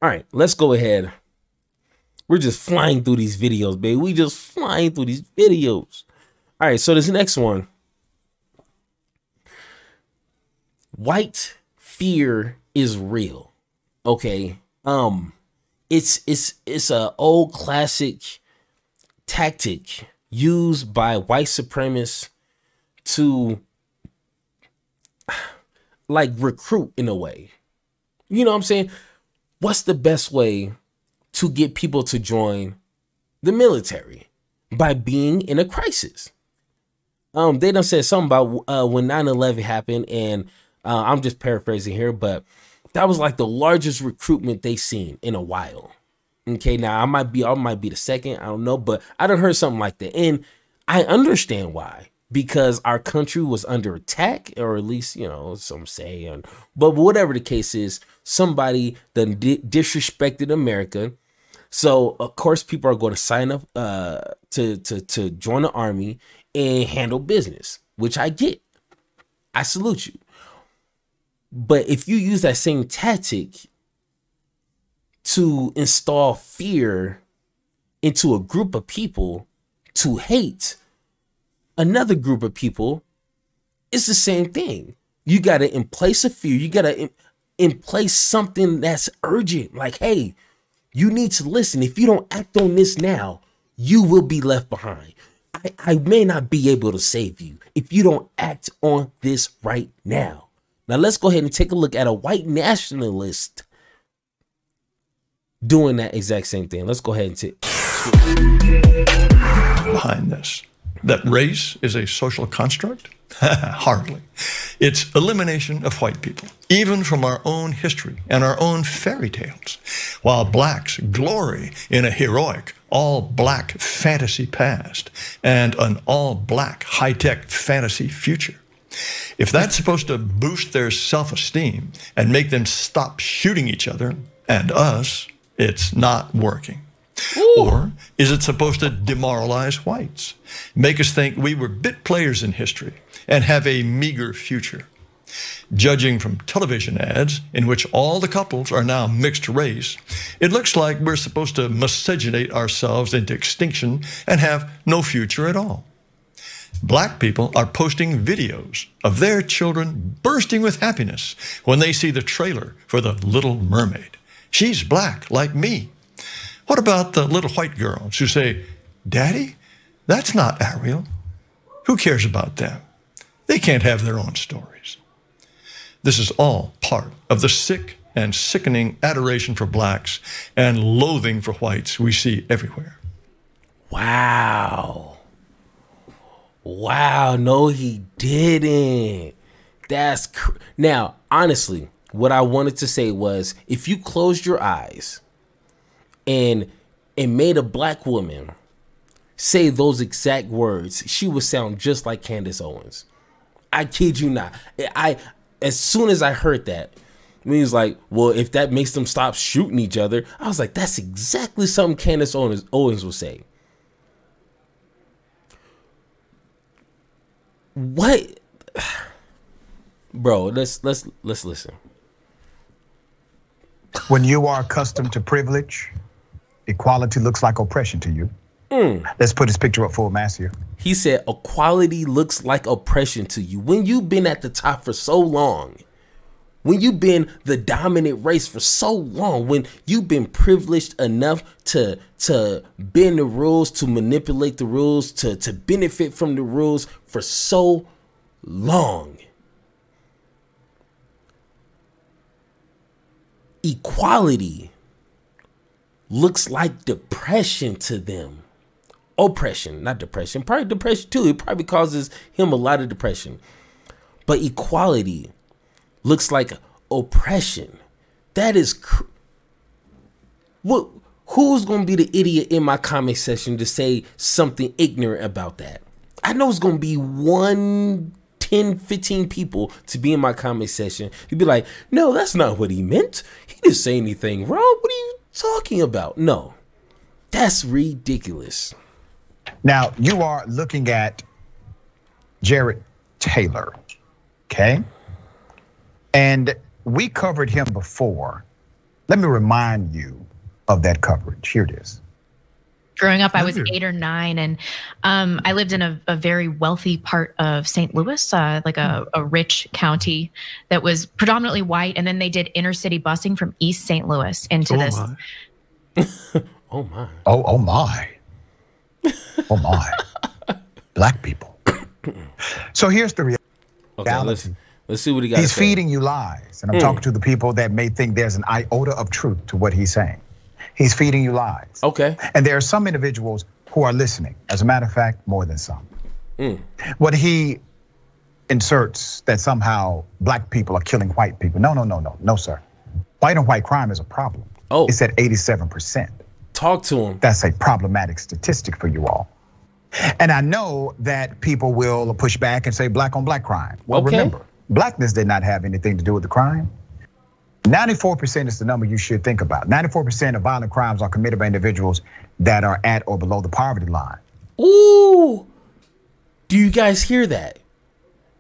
All right, let's go ahead. We're just flying through these videos, baby. We just flying through these videos. All right, so this next one. White fear is real. Okay. It's a old classic tactic used by white supremacists to like recruit in a way. You know what I'm saying? What's the best way to get people to join the military? By being in a crisis. They done said something about when 9/11 happened, and I'm just paraphrasing here, but that was like the largest recruitment they seen in a while. Okay, now I might be the second, I don't know, but I done heard something like that, and I understand why. Because our country was under attack, or at least, you know, some say, but whatever the case is, somebody done disrespected America. So of course people are going to sign up to join the army and handle business, which I get. I salute you. But if you use that same tactic to install fear into a group of people to hate another group of people, it's the same thing. You got to in place of fear. You got to in place something that's urgent. Like, hey, you need to listen. If you don't act on this now, you will be left behind. I may not be able to save you if you don't act on this right now. Now, let's go ahead and take a look at a white nationalist doing that exact same thing. Let's go ahead and take behind this. That race is a social construct? Hardly. It's elimination of white people, even from our own history and our own fairy tales, while blacks glory in a heroic, all-black fantasy past and an all-black high-tech fantasy future. If that's supposed to boost their self-esteem and make them stop shooting each other and us, it's not working. Ooh. Or is it supposed to demoralize whites, make us think we were bit players in history and have a meager future? Judging from television ads in which all the couples are now mixed race, it looks like we're supposed to miscegenate ourselves into extinction and have no future at all. Black people are posting videos of their children bursting with happiness when they see the trailer for The Little Mermaid. She's black like me. What about the little white girls who say, "Daddy, that's not Ariel"? Who cares about them? They can't have their own stories. This is all part of the sick and sickening adoration for blacks and loathing for whites we see everywhere. Wow. Wow, no, he didn't. Now, honestly, what I wanted to say was, if you closed your eyes and made a black woman say those exact words, she would sound just like Candace Owens. I kid you not. As soon as I heard that, it was like, well, if that makes them stop shooting each other, I was like, that's exactly something Candace Owens would say. What, bro? Let's listen. When you are accustomed to privilege, equality looks like oppression to you. Let's put his picture up full mass here. He said, equality looks like oppression to you. When you've been at the top for so long, when you've been the dominant race for so long, when you've been privileged enough to bend the rules, to manipulate the rules, to benefit from the rules for so long, equality looks like depression to them. Oppression, not depression. Probably depression too. It probably causes him a lot of depression. But equality looks like oppression. That is what? Who's gonna be the idiot in my comment section to say something ignorant about that? I know it's gonna be 10, 15 people to be in my comment section. You'd be like, no, that's not what he meant. He didn't say anything wrong. What are you talking about? No, that's ridiculous. Now, you are looking at Jared Taylor, okay? And we covered him before Let me remind you of that coverage. Here it is. Growing up, I was 8 or 9, and I lived in a very wealthy part of St. Louis, like a rich county that was predominantly white. And then they did inner city busing from East St. Louis into this. Oh my. Oh my. Oh my. Black people. So here's the reality. Okay, let's see what he got. He's feeding you lies. And I'm talking to the people that may think there's an iota of truth to what he's saying. He's feeding you lies. Okay. And there are some individuals who are listening. As a matter of fact, more than some. What he inserts that somehow black people are killing white people. No, sir. White on white crime is a problem. Oh. It's at 87%. Talk to him. That's a problematic statistic for you all. And I know that people will push back and say black on black crime. Well, remember, blackness did not have anything to do with the crime. 94% is the number you should think about. 94% of violent crimes are committed by individuals that are at or below the poverty line. Ooh, do you guys hear that?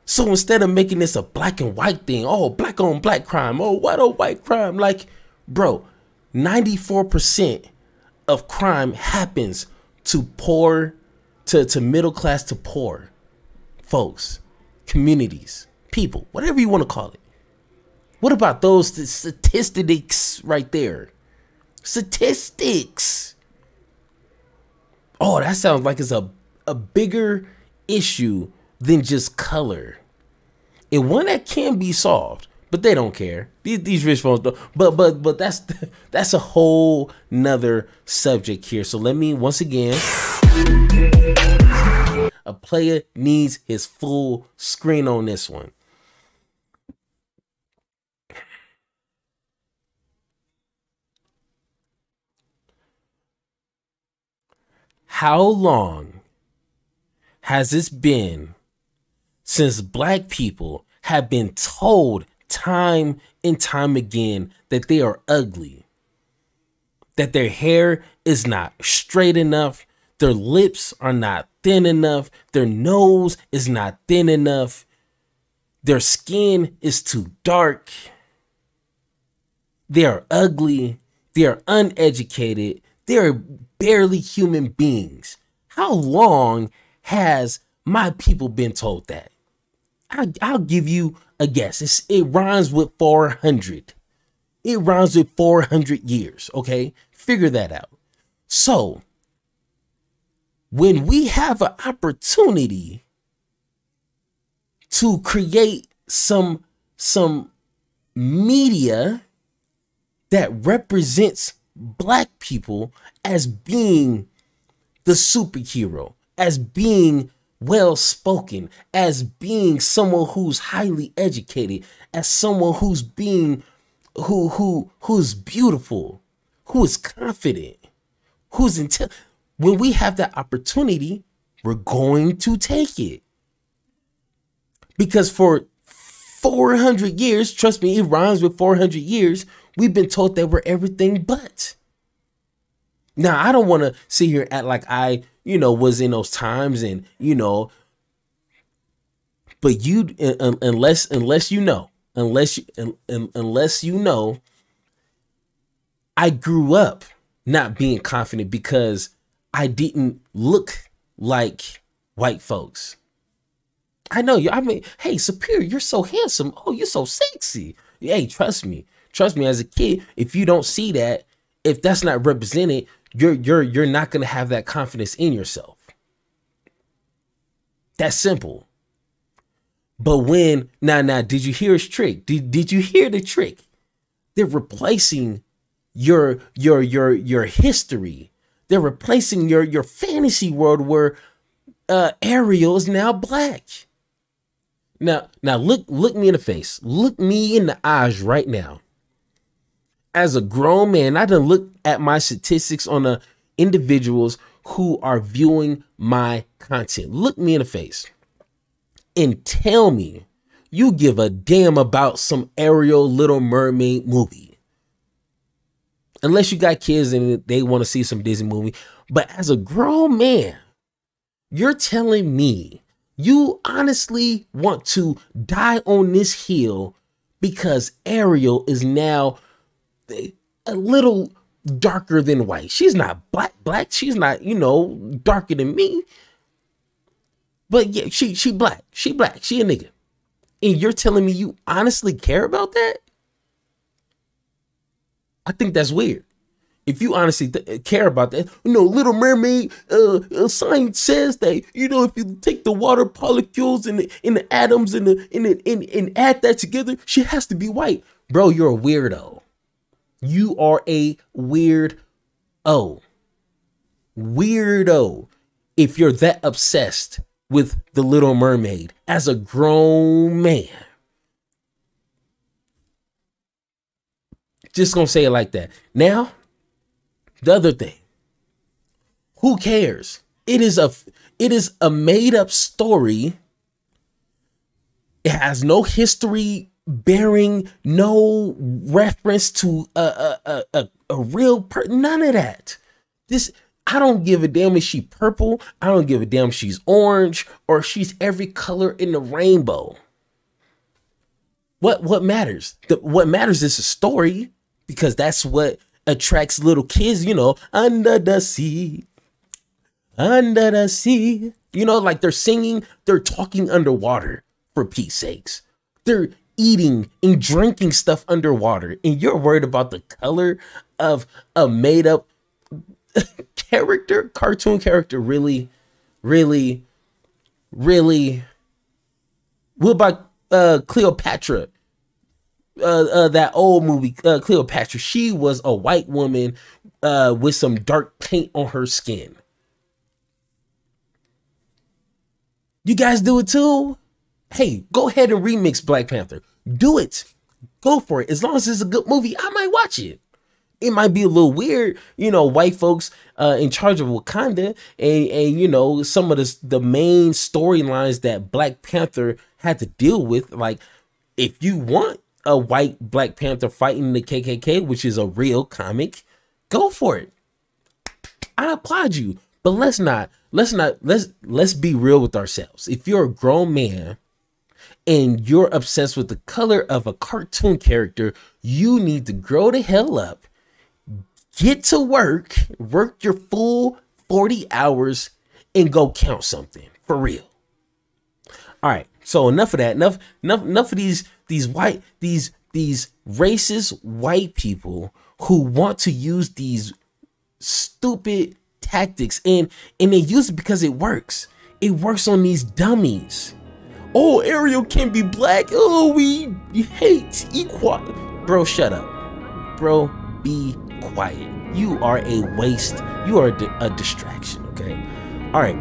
So instead of making this a black and white thing, oh, black on black crime, oh, white on white crime, like, bro, 94% of crime happens to poor, to middle class to poor folks, communities, people, whatever you want to call it. What about those statistics right there? Statistics. Oh, that sounds like it's a bigger issue than just color. And one that can be solved, but they don't care. These rich folks don't. But that's a whole nother subject here. So let me once again. A player needs his full screen on this one. How long has this been since black people have been told time and time again that they are ugly, that their hair is not straight enough, their lips are not thin enough, their nose is not thin enough, their skin is too dark, they are ugly, they are uneducated, they are barely human beings? How long has my people been told that? I'll give you a guess. It rhymes with 400. It rhymes with 400 years, okay? Figure that out. So, when we have an opportunity to create some media that represents black people as being the superhero, as being well-spoken, as being someone who's highly educated, as someone who's being who's beautiful, who is confident, who's intelligent. When we have that opportunity, we're going to take it. Because for 400 years, trust me, it rhymes with 400 years, we've been told that we're everything but. Now, I don't want to sit here and act like I, was in those times and, but you, unless you know, I grew up not being confident because I didn't look like white folks. I know you. I mean, hey, Superior, you're so handsome. Oh, you're so sexy. Hey, trust me. As a kid, if you don't see that, if that's not represented, you're not gonna have that confidence in yourself. That's simple. But when now, did you hear his trick? Did you hear the trick? They're replacing your history. They're replacing your fantasy world where Ariel is now black. Now look me in the face. Look me in the eyes right now. As a grown man, I done look at my statistics on the individuals who are viewing my content. Look me in the face and tell me you give a damn about some Ariel Little Mermaid movie. Unless you got kids and they want to see some Disney movie. But as a grown man, you're telling me you honestly want to die on this hill because Ariel is now a little darker than white. She's not black. She's not, you know, darker than me. But yeah, she black. She black. She a nigga. And you're telling me you honestly care about that? I think that's weird. If you honestly care about that, you know, Little Mermaid, science says that, you know, if you take the water molecules and the atoms and add that together, she has to be white. Bro, you're a weirdo. You are a weirdo. Weirdo. If you're that obsessed with the Little Mermaid as a grown man. Just gonna say it like that. Now, the other thing, who cares? It is a made up story. It has no history bearing, no reference to a real person. None of that. I don't give a damn if she's purple. I don't give a damn if she's orange or she's every color in the rainbow. What matters? What matters is the story, because that's what attracts little kids, you know, under the sea, you know, like they're singing, they're talking underwater, for Pete's sakes. They're eating and drinking stuff underwater, and you're worried about the color of a made up cartoon character. Really? What about Cleopatra? That old movie, Cleopatra. She was a white woman with some dark paint on her skin. You guys do it too? Hey, go ahead and remix Black Panther. Do it. Go for it. As long as it's a good movie, I might watch it. It might be a little weird, you know, white folks in charge of Wakanda, and you know, some of the main storylines that Black Panther had to deal with. Like, if you want a white Black Panther fighting the KKK, which is a real comic, go for it. I applaud you. But let's be real with ourselves. If you're a grown man and you're obsessed with the color of a cartoon character, you need to grow the hell up, get to work your full 40 hours and go count something for real. All right. So enough of that. Enough of these racist white people who want to use these stupid tactics, and they use it because it works. It works on these dummies. Oh, Ariel can be black. Oh, we hate equality. Bro, shut up. Bro, be quiet. You are a waste. You are a distraction, okay? All right.